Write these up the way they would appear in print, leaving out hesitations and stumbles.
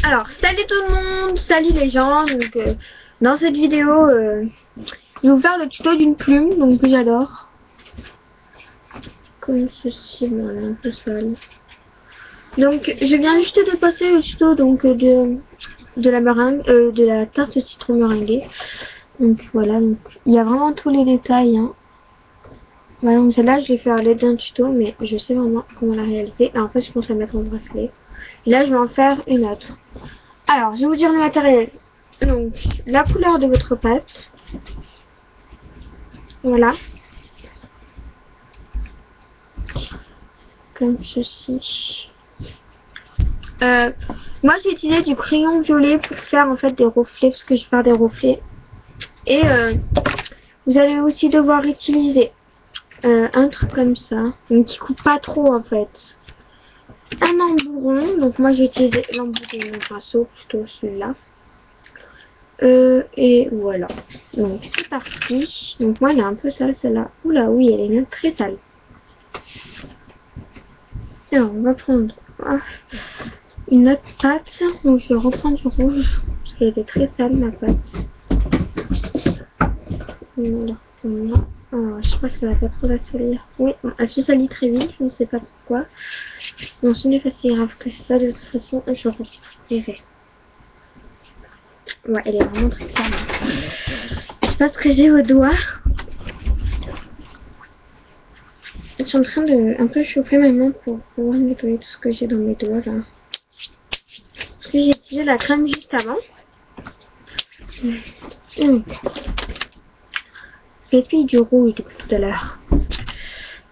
Alors, salut tout le monde, salut les gens. Donc, dans cette vidéo, je vais vous faire le tuto d'une plume, donc que j'adore. Comme ceci, bon, elle est un peu sale. Donc, je viens juste de passer le tuto donc de la meringue, de la tarte au citron meringuée. Donc voilà, donc il y a vraiment tous les détails. Hein. Voilà, donc celle-là, je l'ai fait à l'aide d'un tuto, mais je sais vraiment comment la réaliser. Et en fait, je pense à mettre en bracelet. Et là, je vais en faire une autre. Alors, je vais vous dire le matériel. Donc, la couleur de votre pâte. Voilà. Comme ceci. Moi, j'ai utilisé du crayon violet pour faire en fait des reflets, parce que je vais faire des reflets. Et vous allez aussi devoir utiliser un truc comme ça, donc qui coupe pas trop en fait. Un embourron, donc moi j'ai utilisé l'embourron de mon pinceau, plutôt celui-là. Et voilà. Donc c'est parti. Donc moi elle est un peu sale celle-là. Oula oui, elle est même très sale. Alors on va prendre une autre pâte. Donc je vais reprendre du rouge. Parce qu'elle était très sale ma pâte. Voilà. Voilà. Alors je crois que ça va pas trop la salir. Oui, elle se salit très vite, je ne sais pas pourquoi. Bon, ce n'est pas si grave que ça, de toute façon, je referai. Ouais, elle est vraiment très sale. Je sais pas ce que j'ai au doigt. Je suis en train de un peu chauffer ma main pour pouvoir nettoyer tout ce que j'ai dans mes doigts là. Parce que j'ai utilisé la crème juste avant. J'ai du rouge depuis tout à l'heure.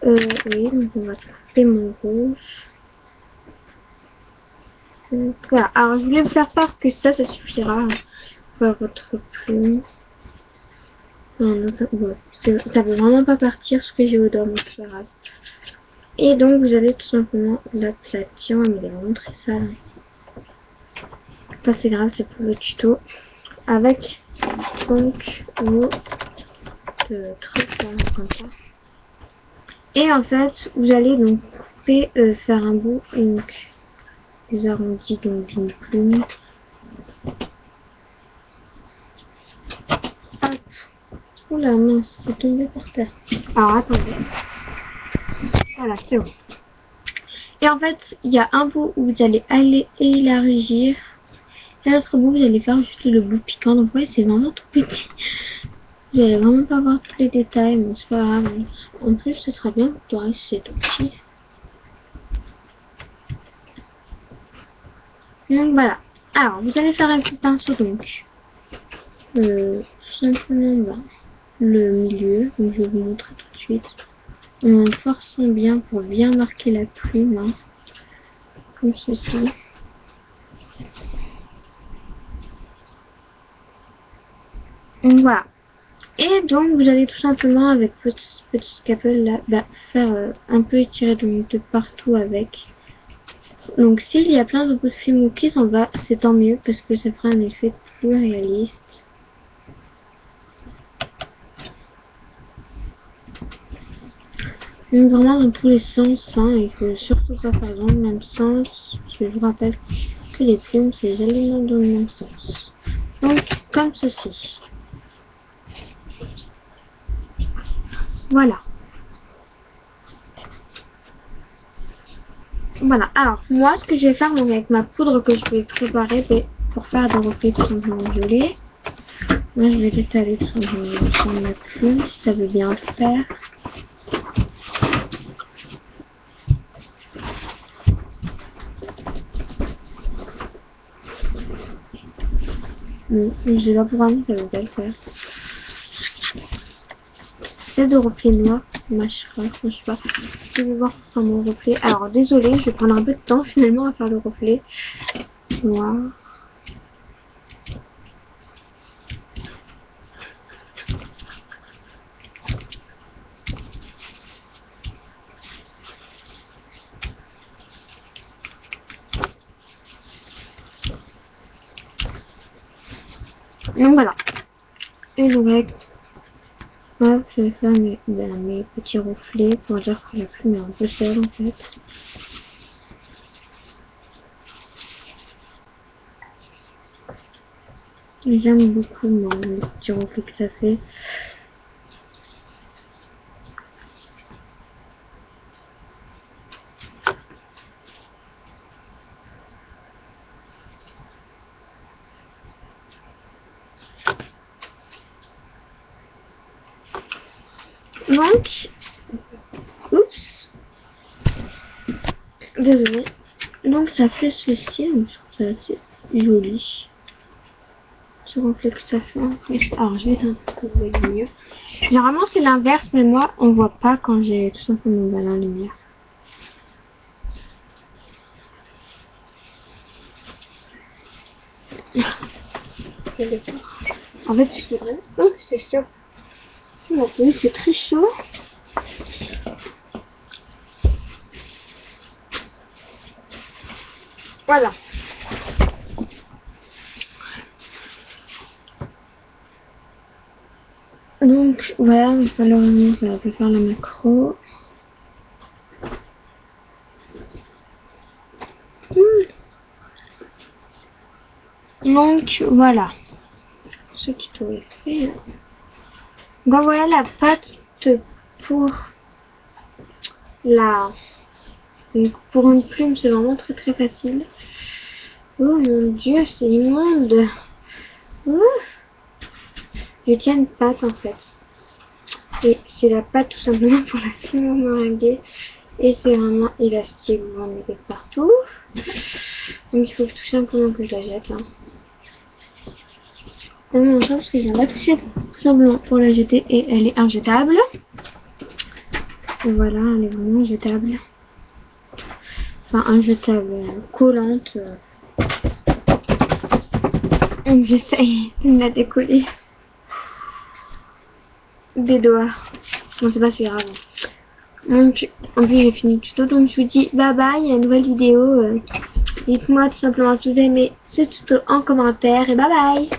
Oui, donc on va couper mon rouge. Donc, voilà, alors je voulais vous faire part que ça suffira pour votre plume. Non, ça veut vraiment pas partir ce que j'ai au doigt, mais c'est pas grave. Et donc vous allez tout simplement l'aplatir, mais il est vraiment très sale. Pas c'est grave, c'est pour le tuto. Avec donc vos trucs là, comme ça. Et en fait, vous allez donc couper, faire un bout, donc des arrondis donc d'une plume. Hop. Oula mince, c'est tombé par terre. Alors attendez. Voilà, c'est bon. Et en fait, il y a un bout où vous allez aller élargir. Et l'autre bout, vous allez faire juste le bout piquant. Donc ouais, c'est vraiment tout petit. Vous allez vraiment pas voir tous les détails, mais c'est pas grave. En plus, ce sera bien pour toi si c'est tout petit. Donc voilà. Alors, vous allez faire un petit pinceau donc. Tout simplement le milieu. Donc je vais vous montrer tout de suite. En forçant bien pour bien marquer la plume. Hein, comme ceci. Donc voilà. Et donc vous allez tout simplement avec votre petit scalpel là, faire un peu étirer donc de partout avec. Donc s'il y a plein de bouts de film qui s'en va, c'est tant mieux parce que ça fera un effet plus réaliste. Donc vraiment dans tous les sens, hein, il faut surtout pas faire dans le même sens. Parce que je vous rappelle que les plumes c'est jamais dans le même sens. Donc comme ceci. Voilà. Voilà, alors moi ce que je vais faire donc, avec ma poudre que je vais préparer pour faire des reflets tout simplement violets. Moi je vais l'étaler tout simplement sur ma plume si ça veut bien le faire. J'ai pas pour ça veut bien le faire. C'est de reflets noirs, mâchera, je sais pas. Je vais voir pour faire mon reflet. Alors désolé, je vais prendre un peu de temps finalement à faire le reflet noir. Donc voilà. Et donc avec hop, je vais faire mes petits reflets pour dire que la plume est un peu sale en fait. J'aime beaucoup le petit reflet que ça fait. Donc, oups, désolé. Donc ça fait ceci, donc je trouve ça assez joli. Ce reflet que ça fait en plus. Alors je vais un peu mieux. Généralement c'est l'inverse, mais moi on voit pas quand j'ai tout simplement la lumière. En fait je voudrais. Oh c'est chaud. Oui, c'est très chaud. Voilà. Donc voilà, malheureusement ça va pas faire la macro. Donc voilà. Ce tuto est fait. Donc voilà la pâte pour la... Donc pour une plume c'est vraiment très très facile. Oh mon dieu c'est immonde. Je tiens une pâte en fait. Et c'est la pâte tout simplement pour la fine meringuée. Et c'est vraiment élastique, vous en mettez partout. Donc il faut tout simplement que je la jette. Non, parce que je viens de la toucher tout simplement pour la jeter et elle est injetable. Et voilà, elle est vraiment jetable. Enfin injetable, collante. Donc j'essaye de la décoller des doigts. Bon c'est pas si grave. Donc en plus j'ai fini le tuto, donc je vous dis bye bye à une nouvelle vidéo. Dites-moi tout simplement si vous aimez ce tuto en commentaire et bye bye.